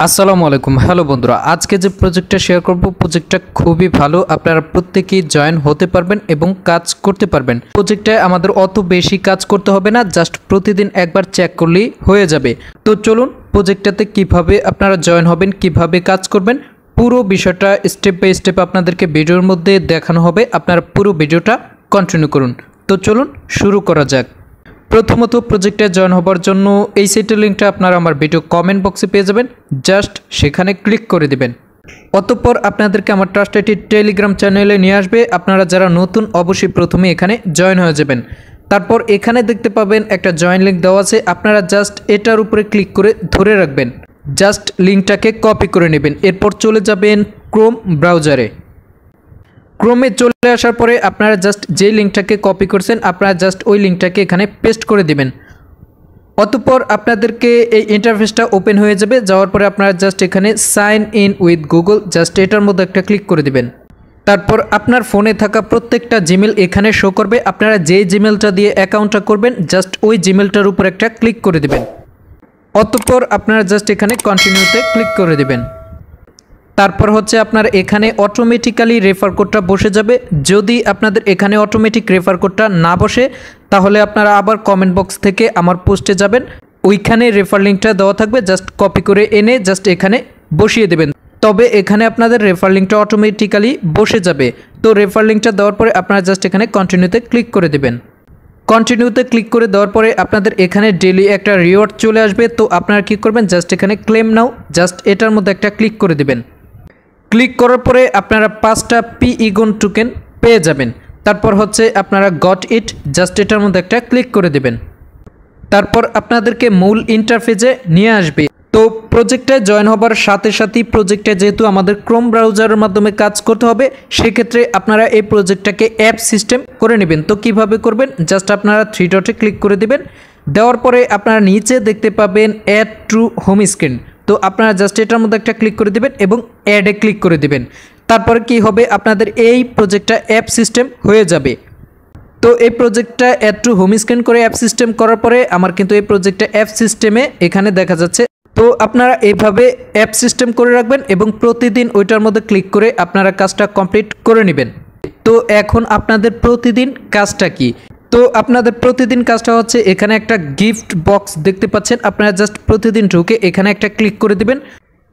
আসসালামু আলাইকুম। হ্যালো বন্ধুরা, আজকে যে প্রজেক্টটা শেয়ার করব প্রজেক্টটা খুবই ভালো। আপনারা প্রত্যেকেই জয়েন হতে পারবেন এবং কাজ করতে পারবেন। প্রজেক্টে আমাদের অত বেশি কাজ করতে হবে না, জাস্ট প্রতিদিন একবার চেক করলেই হয়ে যাবে। তো চলুন প্রজেক্টটাতে কিভাবে আপনারা জয়েন হবেন, কিভাবে কাজ করবেন, পুরো বিষয়টা স্টেপ বাই স্টেপ আপনাদেরকে ভিডিওর মধ্যে দেখানো হবে। আপনারা পুরো ভিডিওটা কন্টিনিউ করুন। তো চলুন শুরু করা যাক। প্রথমত প্রজেক্টে জয়েন হবার জন্য এই সাইটের লিঙ্কটা আপনারা আমার ভিডিও কমেন্ট বক্সে পেয়ে যাবেন, জাস্ট সেখানে ক্লিক করে দিবেন। অতঃপর আপনাদেরকে আমার ট্রাস্ট আইটি টেলিগ্রাম চ্যানেলে নিয়ে আসবে। আপনারা যারা নতুন অবশ্যই প্রথমে এখানে জয়েন হয়ে যাবেন। তারপর এখানে দেখতে পাবেন একটা জয়েন লিঙ্ক দেওয়া আছে, আপনারা জাস্ট এটার উপরে ক্লিক করে ধরে রাখবেন, জাস্ট লিঙ্কটাকে কপি করে নেবেন। এরপর চলে যাবেন ক্রোম ব্রাউজারে। ক্রোমে চলে আসার পরে আপনারা জাস্ট যে লিঙ্কটাকে কপি করছেন আপনারা জাস্ট ওই লিঙ্কটাকে এখানে পেস্ট করে দিবেন। অতঃপর আপনাদেরকে এই ইন্টারফেসটা ওপেন হয়ে যাবে। যাওয়ার পরে আপনারা জাস্ট এখানে sign in with Google, just এটার মধ্যে একটা ক্লিক করে দিবেন। তারপর আপনার ফোনে থাকা প্রত্যেকটা জিমেল এখানে শো করবে। আপনারা যেই জিমেলটা দিয়ে অ্যাকাউন্টটা করবেন জাস্ট ওই জিমেলটার উপর একটা ক্লিক করে দিবেন। অতঃপর আপনারা জাস্ট এখানে কন্টিনিউতে ক্লিক করে দিবেন। তারপর হচ্ছে আপনার এখানে অটোমেটিক্যালি রেফার কোডটা বসে যাবে। যদি আপনাদের এখানে অটোমেটিক রেফার কোডটা না বসে তাহলে আপনারা আবার কমেন্ট বক্স থেকে আমার পোস্টে যাবেন, ওইখানে রেফার লিঙ্কটা দেওয়া থাকবে, জাস্ট কপি করে এনে জাস্ট এখানে বসিয়ে দেবেন। তবে এখানে আপনাদের রেফার লিঙ্কটা অটোমেটিক্যালি বসে যাবে। তো রেফার লিঙ্কটা দেওয়ার পরে আপনারা জাস্ট এখানে কন্টিনিউতে ক্লিক করে দেবেন। কন্টিনিউতে ক্লিক করে দেওয়ার পরে আপনাদের এখানে ডেইলি একটা রিওয়ার্ড চলে আসবে। তো আপনারা কী করবেন, জাস্ট এখানে ক্লেম নাও, জাস্ট এটার মধ্যে একটা ক্লিক করে দেবেন। ক্লিক করার পরে আপনারা 5টা pEGON টোকেন পেয়ে যাবেন। তারপর হচ্ছে আপনারা গট ইট, জাস্ট এটার মধ্যে একটা ক্লিক করে দেবেন। তারপর আপনাদেরকে মূল ইন্টারফেসে নিয়ে আসবে। তো প্রজেক্টে জয়েন হবার সাথে সাথেই প্রজেক্টে যেহেতু আমাদের ক্রোম ব্রাউজারের মাধ্যমে কাজ করতে হবে, সেক্ষেত্রে আপনারা এই প্রজেক্টটাকে অ্যাপ সিস্টেম করে নেবেন। তো কিভাবে করবেন, জাস্ট আপনারা 3 ডটে ক্লিক করে দেবেন। দেওয়ার পরে আপনারা নিচে দেখতে পাবেন অ্যাড টু হোম স্ক্রিন। তো আপনারা জাস্ট এটার মধ্যে একটা ক্লিক করে দেবেন এবং অ্যাডে ক্লিক করে দেবেন। তারপরে কি হবে, আপনাদের এই প্রজেক্টটা অ্যাপ সিস্টেম হয়ে যাবে। তো এই প্রজেক্টটা অ্যাড টু হোম স্ক্রিন করে অ্যাপ সিস্টেম করার পরে আমার কিন্তু এই প্রজেক্টটা অ্যাপ সিস্টেমে এখানে দেখা যাচ্ছে। তো আপনারা এইভাবে অ্যাপ সিস্টেম করে রাখবেন এবং প্রতিদিন ওইটার মধ্যে ক্লিক করে আপনারা কাজটা কমপ্লিট করে নেবেন। তো এখন আপনাদের প্রতিদিন কাজটা কি, তো আপনাদের প্রতিদিন কাজটা হচ্ছে এখানে একটা গিফট বক্স দেখতে পাচ্ছেন, আপনারা জাস্ট প্রতিদিন ঢুকে এখানে একটা ক্লিক করে দিবেন।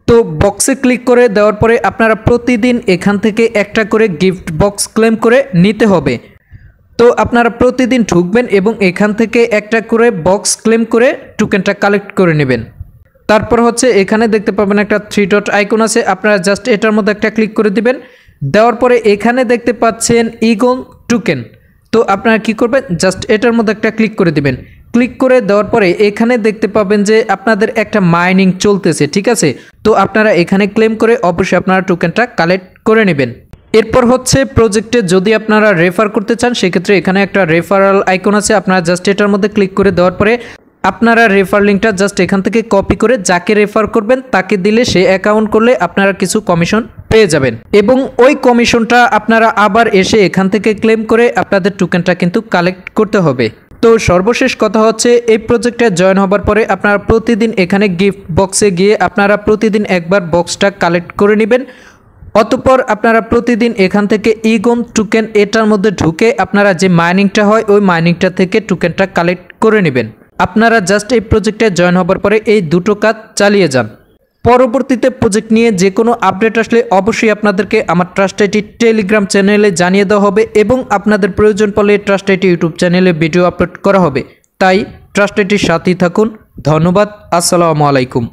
তো বক্সে ক্লিক করে দেওয়ার পরে আপনারা প্রতিদিন এখান থেকে একটা করে গিফট বক্স ক্লেম করে নিতে হবে। তো আপনারা প্রতিদিন ঢুকবেন এবং এখান থেকে একটা করে বক্স ক্লেম করে টোকেনটা কালেক্ট করে নেবেন। তারপর হচ্ছে এখানে দেখতে পাবেন একটা 3 ডট আইকন আছে, আপনারা জাস্ট এটার মধ্যে একটা ক্লিক করে দিবেন। দেওয়ার পরে এখানে দেখতে পাচ্ছেন ইগন টোকেন। তো আপনারা কি করবেন, জাস্ট এটার মধ্যে একটা ক্লিক করে দিবেন। ক্লিক করে দেওয়ার পরে এখানে দেখতে পাবেন যে আপনাদের একটা মাইনিং চলতেছে, ঠিক আছে। তো আপনারা এখানে ক্লেম করে অবশ্যই আপনারা টোকেনটা কালেক্ট করে নেবেন। এরপর হচ্ছে প্রজেক্টে যদি আপনারা রেফার করতে চান সেক্ষেত্রে এখানে একটা রেফারাল আইকন আছে, আপনারা জাস্ট এটার মধ্যে ক্লিক করে দেওয়ার পরে আপনারা রেফার লিঙ্কটা জাস্ট এখান থেকে কপি করে যাকে রেফার করবেন তাকে দিলে সে অ্যাকাউন্ট করলে আপনারা কিছু কমিশন পেয়ে যাবেন এবং ওই কমিশনটা আপনারা আবার এসে এখান থেকে ক্লেম করে আপনাদের টোকেনটা কিন্তু কালেক্ট করতে হবে। তো সর্বশেষ কথা হচ্ছে এই প্রজেক্টে জয়েন হবার পরে আপনারা প্রতিদিন এখানে গিফট বক্সে গিয়ে আপনারা প্রতিদিন একবার বক্সটা কালেক্ট করে নেবেন। অতঃপর আপনারা প্রতিদিন এখান থেকে ইগন টোকেন এটার মধ্যে ঢুকে আপনারা যে মাইনিংটা হয় ওই মাইনিংটা থেকে টোকেনটা কালেক্ট করে নেবেন। আপনারা জাস্ট এই প্রজেক্টে জয়েন হবার পরে এই দুটো কাজ চালিয়ে যান। পরবর্তীতে প্রজেক্ট নিয়ে যে কোনো আপডেট আসলে অবশ্যই আপনাদেরকে আমার ট্রাস্ট আইটি টেলিগ্রাম চ্যানেলে জানিয়ে দেওয়া হবে এবং আপনাদের প্রয়োজন পড়লে ট্রাস্ট আইটি ইউটিউব চ্যানেলে ভিডিও আপলোড করা হবে। তাই ট্রাস্ট আইটির সাথেই থাকুন। ধন্যবাদ। আসসালামু আলাইকুম।